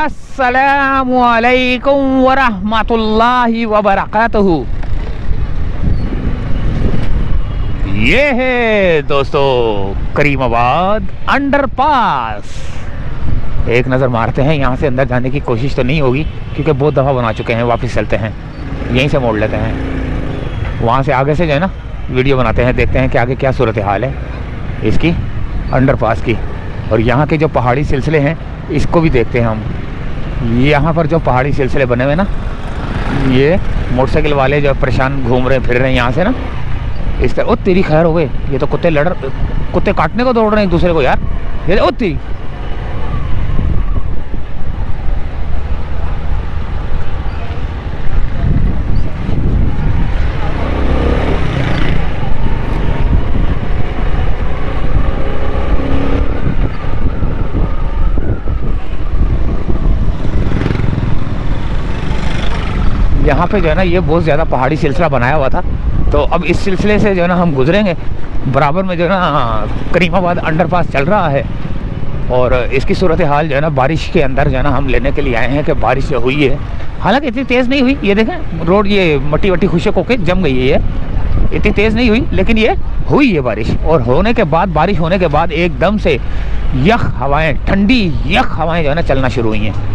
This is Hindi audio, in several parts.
अस्सलामु अलैकुम वरहमतुल्लाहि वबरकातुहू। ये है दोस्तों करीमाबाद अंडरपास। एक नज़र मारते हैं, यहाँ से अंदर जाने की कोशिश तो नहीं होगी क्योंकि बहुत दफ़ा बना चुके हैं। वापस चलते हैं, यहीं से मोड़ लेते हैं। वहाँ से आगे से जो है ना वीडियो बनाते हैं, देखते हैं कि आगे क्या सूरत हाल है इसकी अंडरपास की। और यहाँ के जो पहाड़ी सिलसिले हैं इसको भी देखते हैं हम। यहाँ पर जो पहाड़ी सिलसिले बने हुए ना, ये मोटरसाइकिल वाले जो परेशान घूम रहे फिर रहे हैं यहाँ से ना इस तरह। ओ तेरी खैर हो गए, ये तो कुत्ते काटने को दौड़ रहे हैं एक दूसरे को यार। ये ओ तेरी यहाँ पे जो है ना ये बहुत ज़्यादा पहाड़ी सिलसिला बनाया हुआ था, तो अब इस सिलसिले से जो है ना हम गुजरेंगे। बराबर में जो है ना करीमाबाद अंडरपास चल रहा है और इसकी सूरत हाल जो है ना बारिश के अंदर जो है ना हम लेने के लिए आए हैं कि बारिश जो हुई है, हालांकि इतनी तेज़ नहीं हुई। ये देखें रोड, ये मट्टी वट्टी खुशक होके जम गई है। ये इतनी तेज़ नहीं हुई लेकिन ये हुई है बारिश। और बारिश होने के बाद एकदम से यख हवाएँ, ठंडी यख हवाएँ जो है ना चलना शुरू हुई हैं।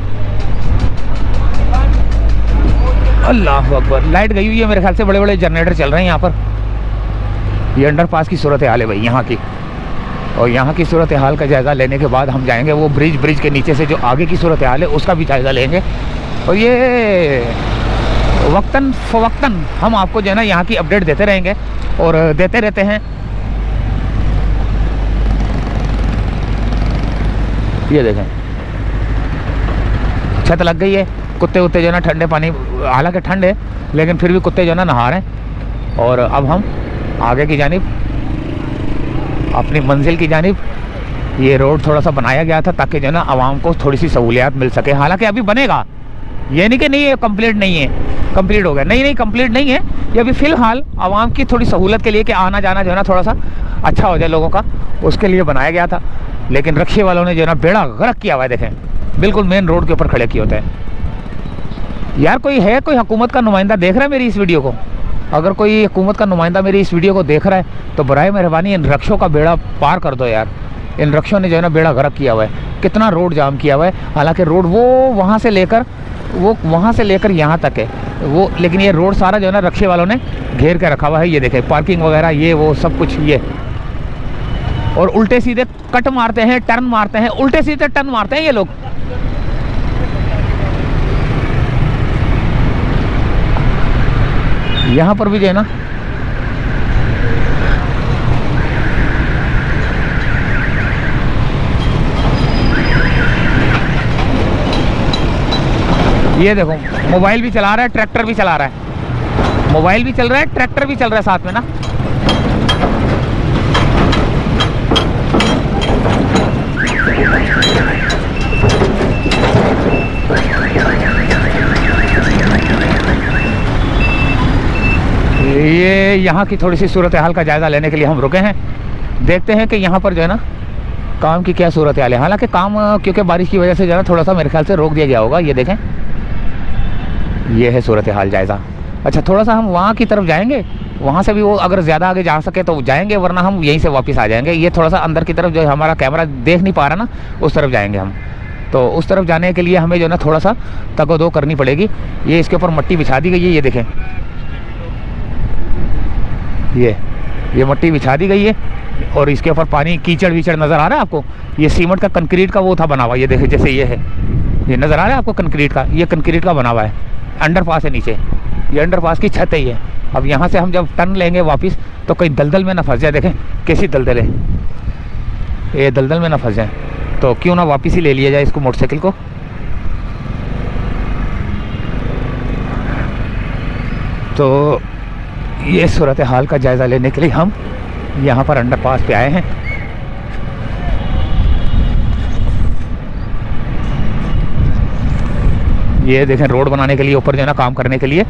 अल्लाह अकबर। लाइट गई हुई है मेरे ख्याल से, बड़े बड़े जनरेटर चल रहे हैं यहाँ पर। ये अंडरपास की सूरत हाल है भाई यहाँ की। और यहाँ की सूरत हाल का जायज़ा लेने के बाद हम जाएंगे वो ब्रिज के नीचे से जो आगे की सूरत हाल है उसका भी जायज़ा लेंगे। और ये वक्तन फ़वक्तन हम आपको जो है ना यहाँ की अपडेट देते रहेंगे और देते रहते हैं। ये देखें छत लग गई है, कुत्ते जो है ना ठंडे पानी, हालांकि ठंड है लेकिन फिर भी कुत्ते जो है ना नहा रहे हैं। और अब हम आगे की जानिब, अपनी मंजिल की जानिब, ये रोड थोड़ा सा बनाया गया था ताकि जो है ना आवाम को थोड़ी सी सहूलियात मिल सके। हालांकि अभी बनेगा, ये नहीं कि नहीं है कंप्लीट नहीं है, कंप्लीट हो गया, नहीं कंप्लीट नहीं है। ये अभी फ़िलहाल आवाम की थोड़ी सहूलत के लिए कि आना जाना जो है ना थोड़ा सा अच्छा हो जाए लोगों का, उसके लिए बनाया गया था। लेकिन रक्शे वालों ने जो है ना बेड़ा गर्क किया हुआ है। देखें बिल्कुल मेन रोड के ऊपर खड़े किए होते हैं यार। कोई हुकूमत का नुमाइंदा देख रहा है मेरी इस वीडियो को? अगर कोई हुकूमत का नुमाइंदा मेरी इस वीडियो को देख रहा है तो बराए मेहरबानी इन रक्षों का बेड़ा पार कर दो यार। इन रक्षों ने जो है ना बेड़ा गर्क किया हुआ है, कितना रोड जाम किया हुआ है। हालांकि रोड वो वहाँ से लेकर यहाँ तक है वो, लेकिन ये रोड सारा जो है ना रक्षे वालों ने घेर के रखा हुआ है। ये देखें पार्किंग वगैरह ये वो सब कुछ ये। और उल्टे सीधे कट मारते हैं, टर्न मारते हैं, उल्टे सीधे टर्न मारते हैं ये लोग। यहाँ पर भी जो है ना ये देखो मोबाइल भी चला रहा है, ट्रैक्टर भी चला रहा है। मोबाइल भी चल रहा है, ट्रैक्टर भी चल रहा है साथ में ना। ये यहाँ की थोड़ी सी सूरत हाल का जायज़ा लेने के लिए हम रुके हैं। देखते हैं कि यहाँ पर जो है ना काम की क्या सूरत हाल है। हालांकि काम क्योंकि बारिश की वजह से जो है ना थोड़ा सा मेरे ख्याल से रोक दिया गया होगा। ये देखें ये है सूरत हाल जायज़ा। अच्छा थोड़ा सा हम वहाँ की तरफ जाएंगे, वहाँ से भी वो अगर ज़्यादा आगे जा सके तो जाएंगे, वरना हम यहीं से वापस आ जाएंगे। ये थोड़ा सा अंदर की तरफ जो हमारा कैमरा देख नहीं पा रहा ना, उस तरफ जाएंगे हम। तो उस तरफ जाने के लिए हमें जो है ना थोड़ा सा तगोदो करनी पड़ेगी। ये इसके ऊपर मट्टी बिछा दी गई है, ये देखें ये मट्टी बिछा दी गई है। और इसके ऊपर पानी कीचड़ वीचड़ नज़र आ रहा है आपको। ये सीमेंट का कंक्रीट का वो था बना हुआ, ये देखें जैसे ये है, ये नज़र आ रहा है आपको कंक्रीट का, ये कंक्रीट का बना हुआ है। अंडरपास है नीचे, ये अंडरपास की छत है ये। अब यहाँ से हम जब टर्न लेंगे वापस तो कहीं दलदल में ना फंस जाए। देखें कैसी दलदल है, ये दलदल में ना फंस जाए। तो क्यों ना वापस ही ले लिया जाए इसको, मोटरसाइकिल को। तो ये सूरत हाल का जायज़ा लेने के लिए हम यहाँ पर अंडरपास पे आए हैं। ये देखें रोड बनाने के लिए ऊपर जो है ना काम करने के लिए,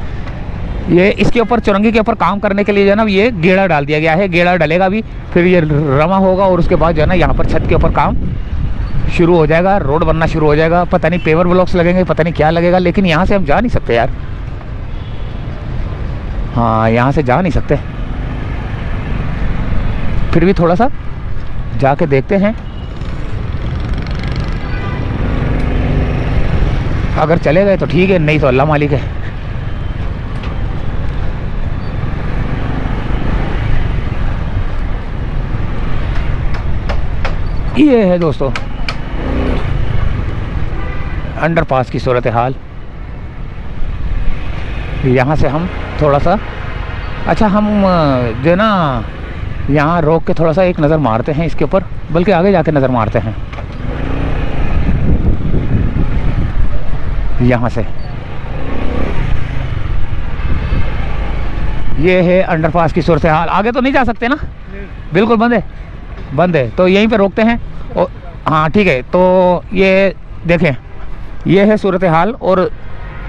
ये इसके ऊपर चुरंगी के ऊपर काम करने के लिए जो है ना ये गेड़ा डाल दिया गया है। गेड़ा डलेगा भी, फिर ये रमा होगा और उसके बाद जो है ना यहाँ पर छत के ऊपर काम शुरू हो जाएगा, रोड बनना शुरू हो जाएगा। पता नहीं पेवर ब्लॉक्स लगेंगे, पता नहीं क्या लगेगा, लेकिन यहाँ से हम जा नहीं सकते यार। हाँ, यहाँ से जा नहीं सकते। फिर भी थोड़ा सा जाके देखते हैं, अगर चले गए तो ठीक है, नहीं तो अल्लाह मालिक है। ये है दोस्तों अंडरपास की सूरत हाल। यहाँ से हम थोड़ा सा, अच्छा हम जो ना यहाँ रोक के थोड़ा सा एक नज़र मारते हैं इसके ऊपर, बल्कि आगे जाके नज़र मारते हैं यहाँ से। ये है अंडरपास की सूरत हाल। आगे तो नहीं जा सकते ना? बिल्कुल बंद है, बंद है। तो यहीं पे रोकते हैं। और हाँ ठीक है, तो ये देखें, ये है सूरत हाल। और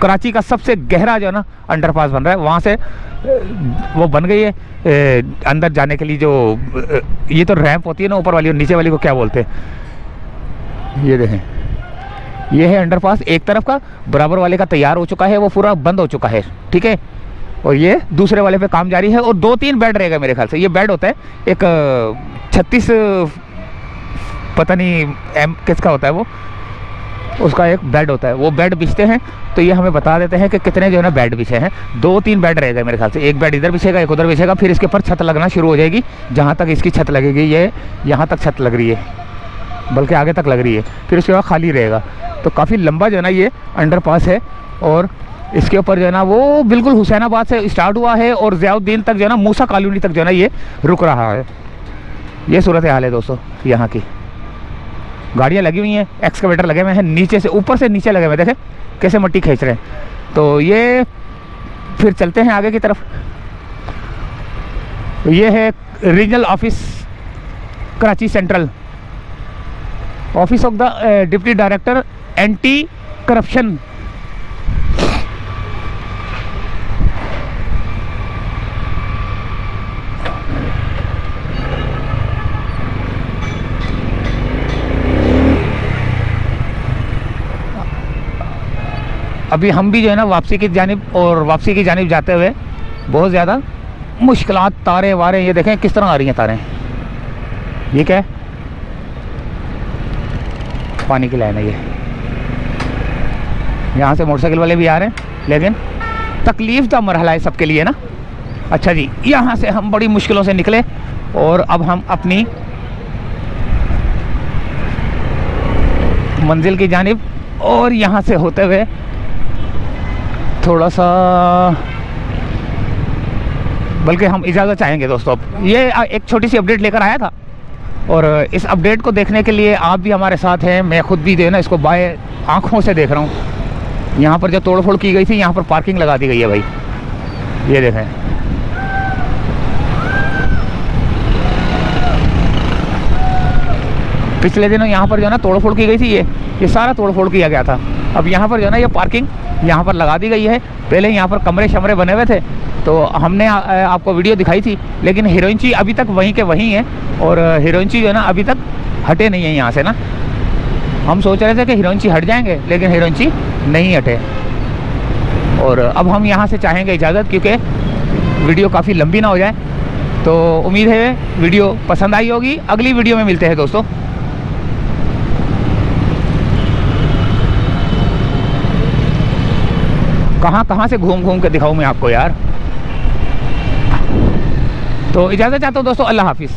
कराची का सबसे गहरा जो है ना अंडरपास बन रहा है, वहाँ से वो बन गई है अंदर जाने के लिए। जो ये तो रैंप होती है ना ऊपर वाली, और नीचे वाली को क्या बोलते हैं। ये देखें, ये है अंडरपास। एक तरफ का बराबर वाले का तैयार हो चुका है, वो पूरा बंद हो चुका है, ठीक है। और ये दूसरे वाले पे काम जारी है। और 2-3 बेड रहेगा मेरे ख्याल से। ये बेड होता है एक 36 पता नहीं एम किसका होता है वो, उसका एक बेड होता है, वो बेड बिछते हैं। तो ये हमें बता देते हैं कि कितने जो है ना बेड बिछे हैं। 2-3 बेड रहेगा मेरे ख्याल से। एक बेड इधर बिछेगा, एक उधर बिछेगा, फिर इसके ऊपर छत लगना शुरू हो जाएगी। जहाँ तक इसकी छत लगेगी, ये यहाँ तक छत लग रही है, बल्कि आगे तक लग रही है, फिर उसके बाद खाली रहेगा। तो काफ़ी लंबा जो है ना ये अंडरपास है। और इसके ऊपर जो है ना वो बिल्कुल हुसैनाबाद से स्टार्ट हुआ है और ज़ियाउद्दीन तक जो है ना, मूसा कॉलोनी तक जो है ना ये रुक रहा है। ये सूरत हाल है दोस्तों यहाँ की। गाड़ियाँ लगी हुई हैं, एक्सकवेटर लगे हुए हैं, नीचे से ऊपर से नीचे लगे हुए हैं, देखें कैसे मट्टी खींच रहे हैं। तो ये फिर चलते हैं आगे की तरफ। तो ये है regional office Karachi central, office of the deputy director anti corruption. अभी हम भी जो है ना वापसी की जानिब जाते हुए बहुत ज़्यादा मुश्किलात, तारे वारे ये देखें किस तरह आ रही हैं तारें। ये क्या है? पानी की लाइन है ये। यहाँ से मोटरसाइकिल वाले भी आ रहे हैं, लेकिन तकलीफ़ का मरहला है सबके लिए ना। अच्छा जी, यहाँ से हम बड़ी मुश्किलों से निकले और अब हम अपनी मंजिल की जानिब, और यहाँ से होते हुए थोड़ा सा, बल्कि हम इजाज़त चाहेंगे दोस्तों। अब ये एक छोटी सी अपडेट लेकर आया था, और इस अपडेट को देखने के लिए आप भी हमारे साथ हैं। मैं खुद भी जो है ना इसको बाएं आँखों से देख रहा हूँ। यहाँ पर जो तोड़फोड़ की गई थी, यहाँ पर पार्किंग लगा दी गई है भाई, ये देखें। पिछले दिनों यहाँ पर जो है ना तोड़फोड़ की गई थी, ये सारा तोड़फोड़ किया गया था। अब यहाँ पर जो है ना ये पार्किंग यहाँ पर लगा दी गई है। पहले यहाँ पर कमरे शमरे बने हुए थे, तो हमने आपको वीडियो दिखाई थी, लेकिन हीरोइनची अभी तक वहीं के वहीं है। और हीरोइनची जो है ना अभी तक हटे नहीं है यहाँ से ना। हम सोच रहे थे कि हीरोइनची हट जाएंगे, लेकिन हीरोइनची नहीं हटे। और अब हम यहाँ से चाहेंगे इजाज़त, क्योंकि वीडियो काफ़ी लंबी ना हो जाए। तो उम्मीद है वीडियो पसंद आई होगी। अगली वीडियो में मिलते हैं दोस्तों। कहाँ से घूम घूम के दिखाऊं मैं आपको यार। तो इजाज़त चाहता हूँ दोस्तों, अल्लाह हाफिज़।